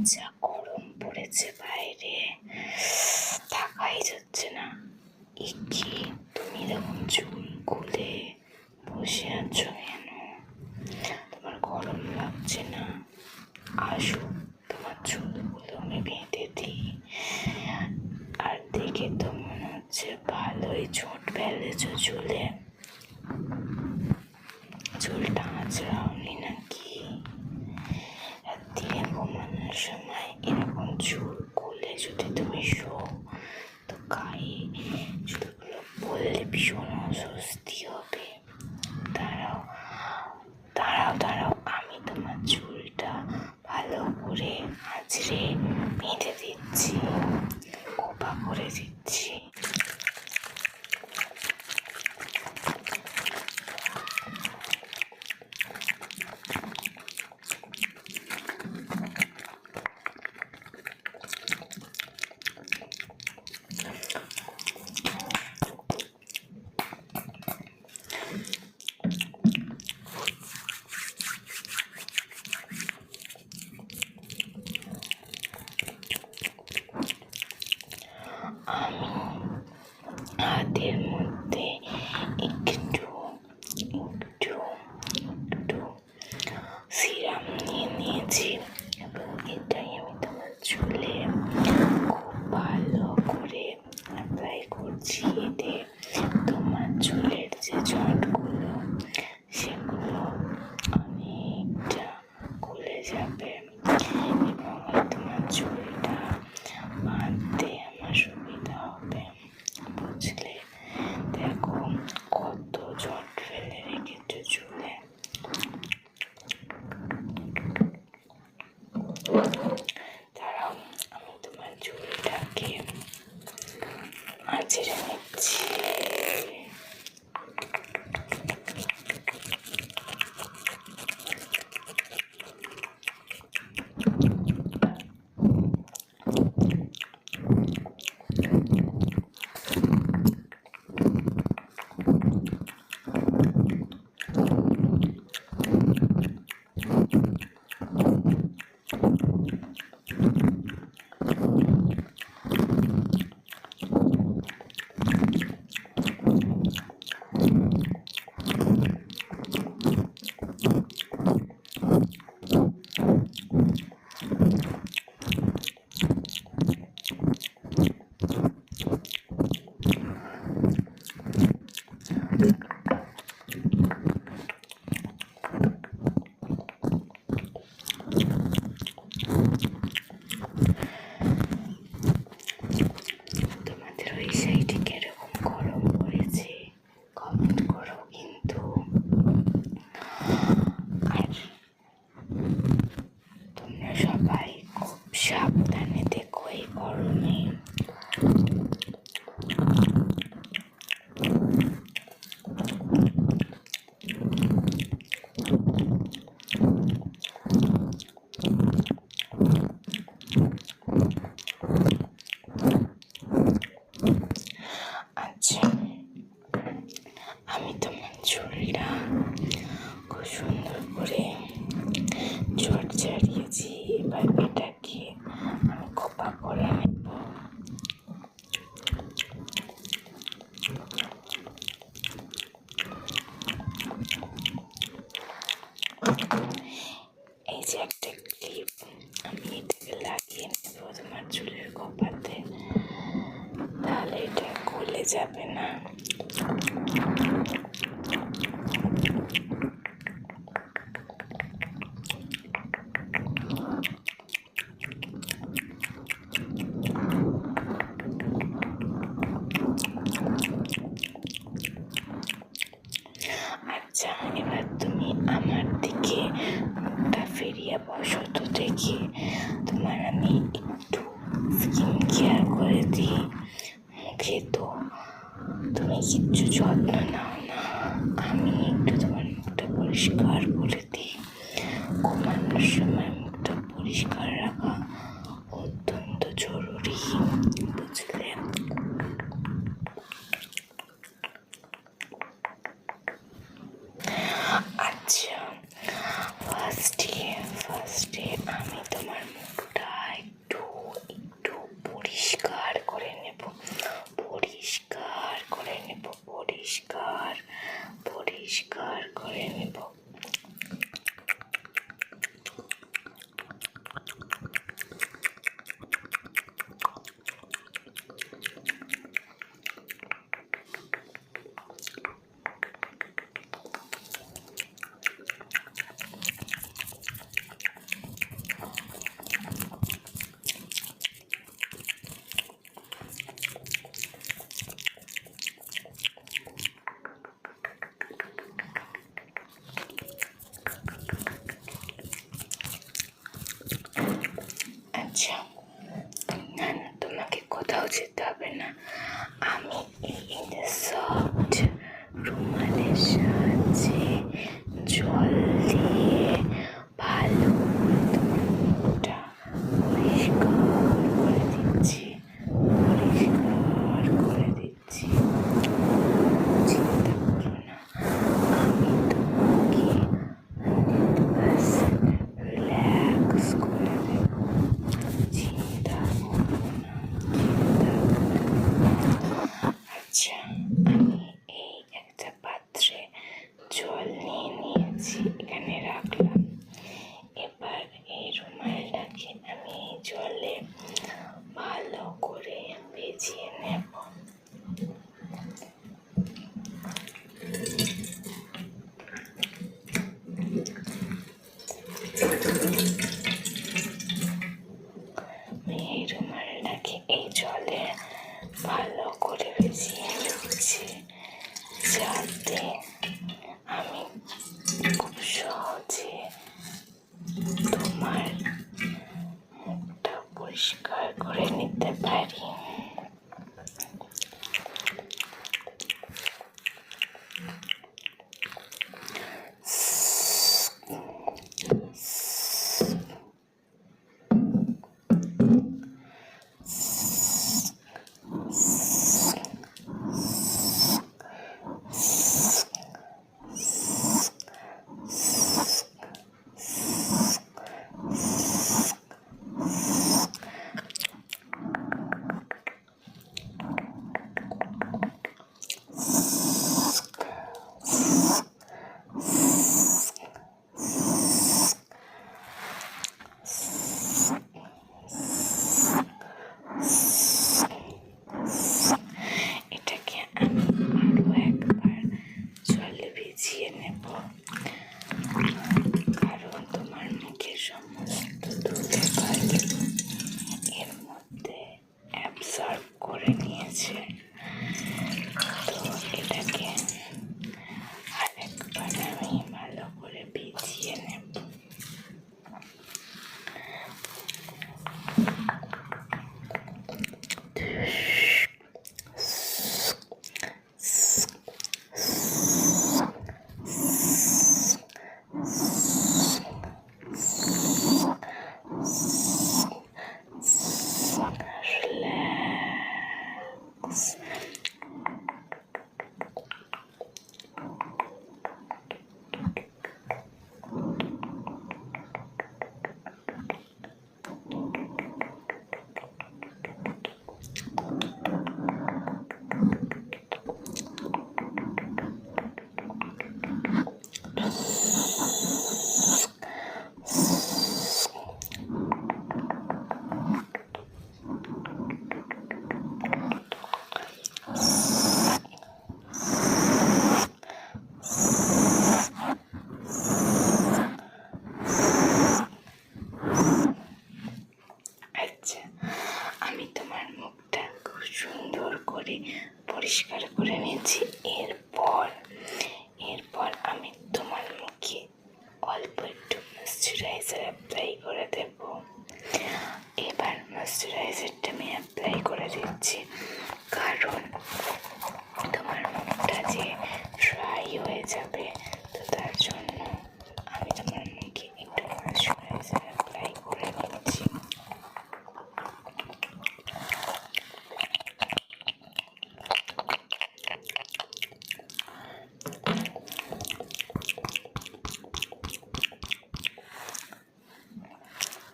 যা গরম পড়েছে বাইরে, থাকাই যাচ্ছে না। কি তুমি এরকম চুল খুলে বসে আছো কেন? তোমার গরম লাগছে না? আসো, তোমার চুলগুলো আমি বেঁধে দিই। আর দেখে তো মনে হচ্ছে ভালোই ছোট ফেলেছো চুলে। চুলটা আঁচড়াওনি নাকি? রাত্রিরে ঘুমানোর সময় এরকম চুল খুলে যদি তুমি শো, তো গায়ে চুলগুলো বললে ভীষণ অস্বস্তি হবে। দাঁড়াও দাঁড়াও দাঁড়াও, আমি তোমার চুলটা ভালো করে আঁচড়ে বেঁধে দিচ্ছি, খোপা করে দিচ্ছি। আমি হাতের মধ্যে একটু একটু একটু সিরাম নিয়ে নিয়েছি এবং এটাই আমি তোমার চুলে খুব ভালো করে অ্যাপ্লাই করছি। এতে তোমার চুলের যে জটগুলো সেগুলো অনেকটা খুলে যাবে এবং তোমার চুলটা বাঁধতে আমার সুবিধা হবে, বুঝলে? দেখো কত জট ফেলে রেখেছো চুলে। দাঁড়াও, আমি তোমার চুলটাকে আঁচড়ে নিচ্ছি। তোমাদের ওই সাইডে কিরকম গরম পড়েছে কমেন্ট করো কিন্তু। আর তোমরা সবাই খুব সাবধানে দেখো এই গরমে। আচ্ছা, আমি তোমার চুলটা খুব সুন্দর করে চট ছাড়িয়েছি। এবার এটাকে আমি খোপা করে নেব। এই যে একটা ক্লিপ, আমি এটাকে লাগিয়ে নেব তোমার চুলের খোপাতে, তাহলে এটা খুলে যাবে না। আচ্ছা, এবার তুমি আমার দিকে মুখটা ফিরিয়ে বসো, তো দেখি তোমার আমি একটু স্কিন কেয়ার করে দিই মুখে। তো তুমি কিচ্ছু যত্ন নাও না, আমি একটু তোমার মুখটা পরিষ্কার করে দিই। ঘুমানোর সময় মুখটা পরিষ্কার রাখা অত্যন্ত জরুরি, বুঝলে? আচ্ছা, ফার্স্টে আমি তোমার মুখটা আচ্ছা, না না, তোমাকে কোথাও যেতে হবে না। আমি এই সফট রুমালের সাহায্যে জল দিয়ে ভালো করে তোমার মুখটা পরিষ্কার করে দিচ্ছি, পরিষ্কার করে দিচ্ছি। চিন্তা করো না, আমি তোমাকে 100% রিল্যাক্স করে দেব। চিন্তা করো না, চিন্তা করো না। আচ্ছা, আমি এই একটা পাত্রে জল নিয়ে নিয়েছি, এখানে রাখলাম। এবার এই রুমালটাকে আমি এই জলে ভালো করে ভিজিয়ে নেব। এই রুমালটাকে এই জলে ভালো করে ভিজিয়ে নিচ্ছি, যাতে আমি খুব সহজে তোমার মুখটা পরিষ্কার করে নিতে পারি। এটাকে আমি আরো একবার জলে ভিজিয়ে নেব, কারণ তোমার মুখের সমস্ত ধুলোবালি এর মধ্যে অ্যাবসর্ব করে নিয়েছে। তো এটাকে আরেকবার আমি ভালো করে ভিজিয়ে নেব। আচ্ছা, আমি তোমার মুখটা খুব সুন্দর করে পরিষ্কার করে নিয়েছি। এরপর আমি তোমার মুখে অল্প একটু ময়েশ্চারাইজার অ্যাপ্লাই করে দেব। এবার ময়েশ্চারাইজারটা আমি অ্যাপ্লাই করে দিচ্ছি, কারণ তোমার মুখটা যে ড্রাই হয়ে যাবে, তো তার জন্য আমি তোমার মুখে একটু ময়েশ্চারাইজার অ্যাপ্লাই করে নিচ্ছি।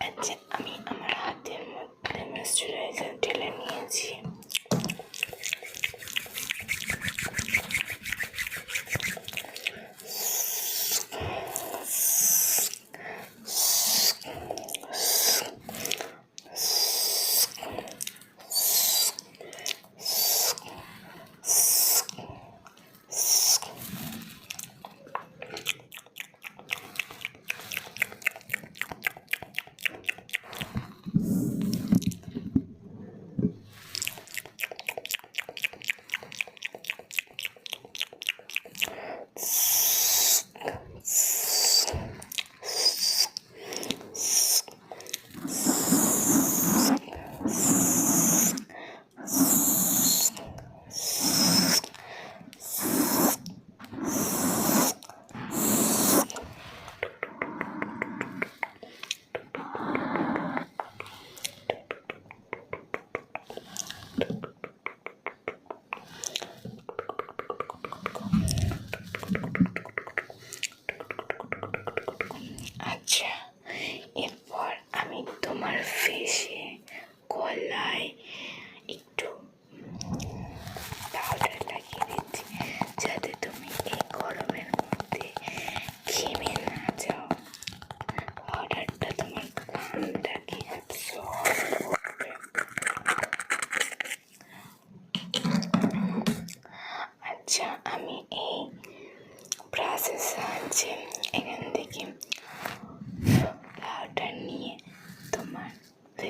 আচ্ছা, আমি আমার হাতের মধ্যে ময়েশ্চারাইজার ঢেলে নিয়েছি।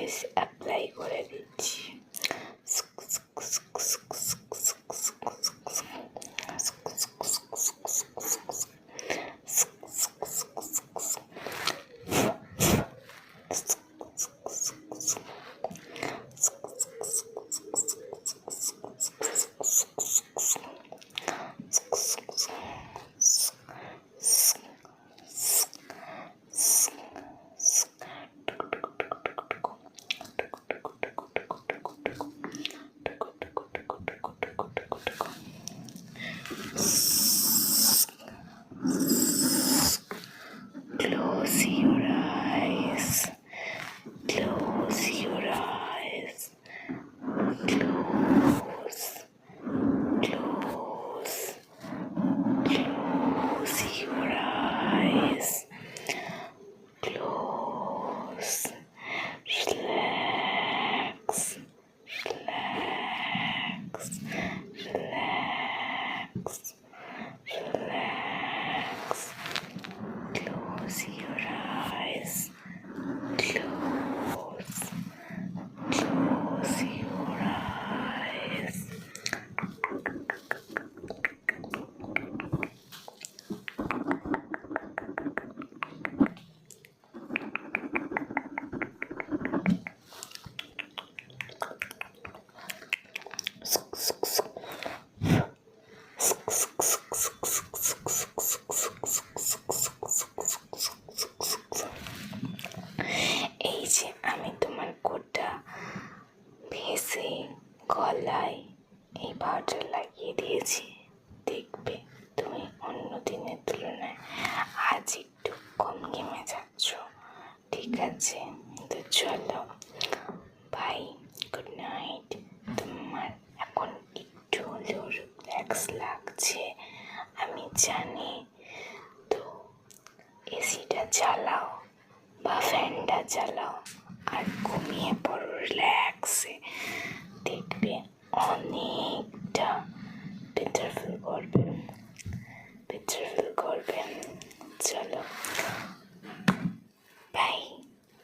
ভয়েস অ্যাপ্লাই করে দিচ্ছি। Close your eyes. Close your eyes. Close. Close. Close your eyes. Close. Relax. Relax. Relax. Relax. Close your eyes. Close. Close your eyes. এই যে আমি তোমার গোটা ভেসে গলায় এই পাউডার লাগিয়ে দিয়েছি। দেখবে তুমি অন্য দিনের তুলনায় আজ একটু কম ঘেমে যাচ্ছ। ঠিক আছে, তো চলো বাই, গুড নাইট। তোমার এখন একটু হলেও রিল্যাক্স লাগছে আমি জানি। তো এসিটা চালাও বা ফ্যানটা চালাও আর ঘুমিয়ে পড়ো রিল্যাক্সে। দেখবে অনেকটা বেটার ফিল করবে। চলো বাই,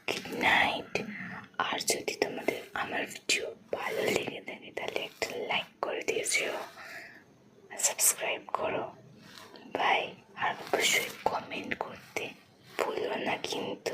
গুড নাইট। আর যদি তোমাদের আমার ভিডিও ভালো লেগে থাকে তাহলে একটা লাইক করে দিয়েছো, সাবস্ক্রাইব করো। বাই, আর অবশ্যই কমেন্ট করতে ভুলো না কিন্তু।